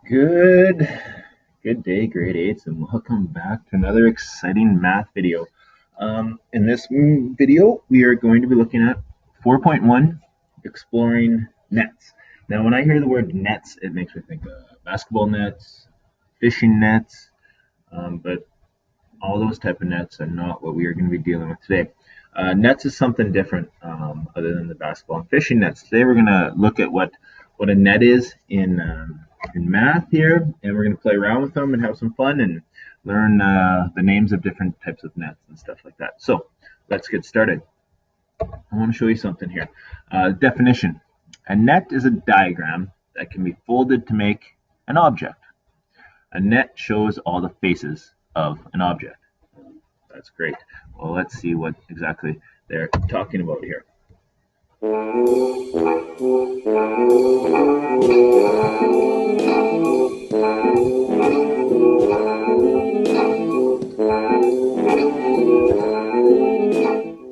Good, good day, grade eights, and welcome back to another exciting math video. In this video, we are going to be looking at 4.1, exploring nets. Now, when I hear the word nets, it makes me think of basketball nets, fishing nets, but all those type of nets are not what we are going to be dealing with today. Nets is something different other than the basketball and fishing nets. Today we're going to look at what a net is in math here, and we're going to play around with them and have some fun and learn the names of different types of nets and stuff like that. So let's get started. I want to show you something here. Definition. A net is a diagram that can be folded to make an object. A net shows all the faces of an object. That's great. Well, let's see what exactly they're talking about here.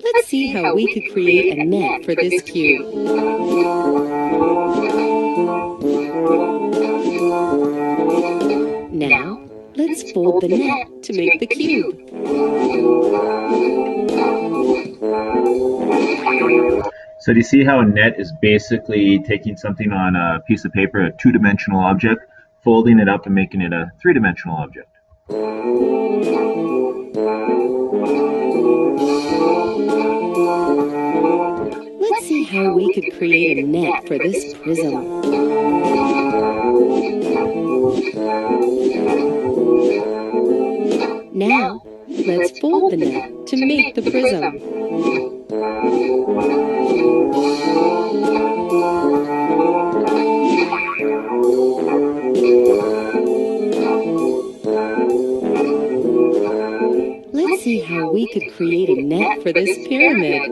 Let's see how we could create a net for this cube. Now, let's fold the net to make the cube. So do you see how a net is basically taking something on a piece of paper, a two-dimensional object, folding it up and making it a three-dimensional object? Let's see how we could create a net for this prism. Now, let's fold the net to make the prism. Let's see how we could create a net for this pyramid.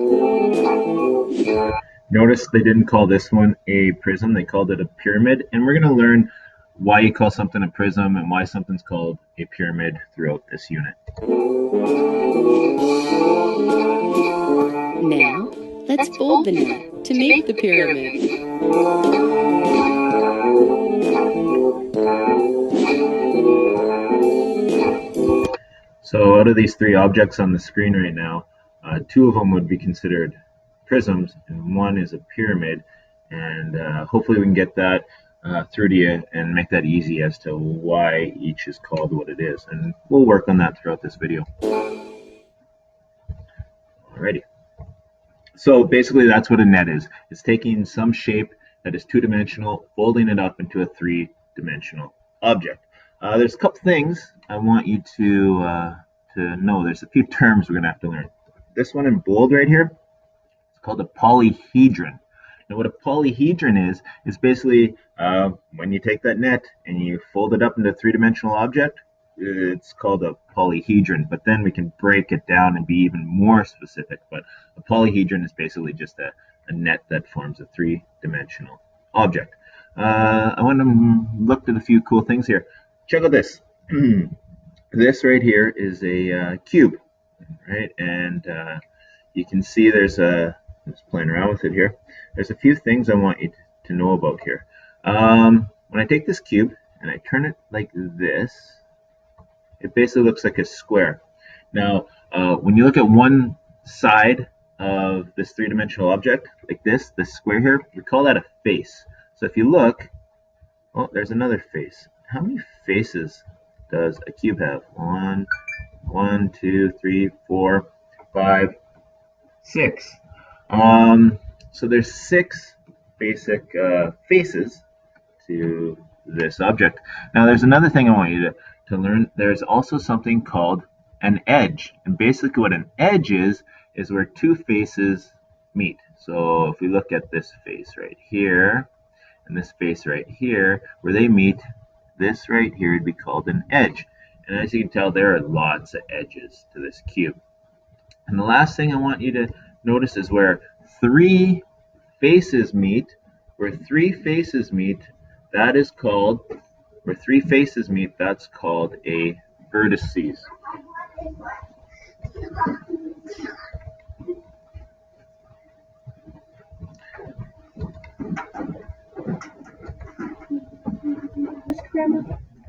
Notice they didn't call this one a prism, they called it a pyramid, and we're going to learn why you call something a prism and why something's called a pyramid throughout this unit. Now, let's fold the net to make the pyramid. So out of these three objects on the screen right now, two of them would be considered prisms and one is a pyramid, and hopefully we can get that through to you and make that easy as to why each is called what it is, and we'll work on that throughout this video. Alrighty. So basically that's what a net is. It's taking some shape that is two-dimensional, folding it up into a three-dimensional object. There's a couple things I want you to know. There's a few terms we're going to have to learn. This one in bold right here, it's called a polyhedron. Now what a polyhedron is basically when you take that net and you fold it up into a three-dimensional object, it's called a polyhedron, but then we can break it down and be even more specific. But a polyhedron is basically just a net that forms a three-dimensional object. I want to look at a few cool things here. Check out this. This right here is a cube, right? And you can see there's just playing around with it here. There's a few things I want you to know about here. When I take this cube and I turn it like this, it basically looks like a square. Now, when you look at one side of this three-dimensional object, like this square here, we call that a face. So if you look, oh, there's another face. How many faces does a cube have? One, two, three, 4, 5, 6. So there's 6 basic faces to this object. Now there's another thing I want you to learn. There's also something called an edge. And basically what an edge is where two faces meet. So if we look at this face right here and this face right here, where they meet, this right here would be called an edge. And as you can tell, there are lots of edges to this cube. And the last thing I want you to notice is where three faces meet, that is called, where three faces meet, that's called a vertices.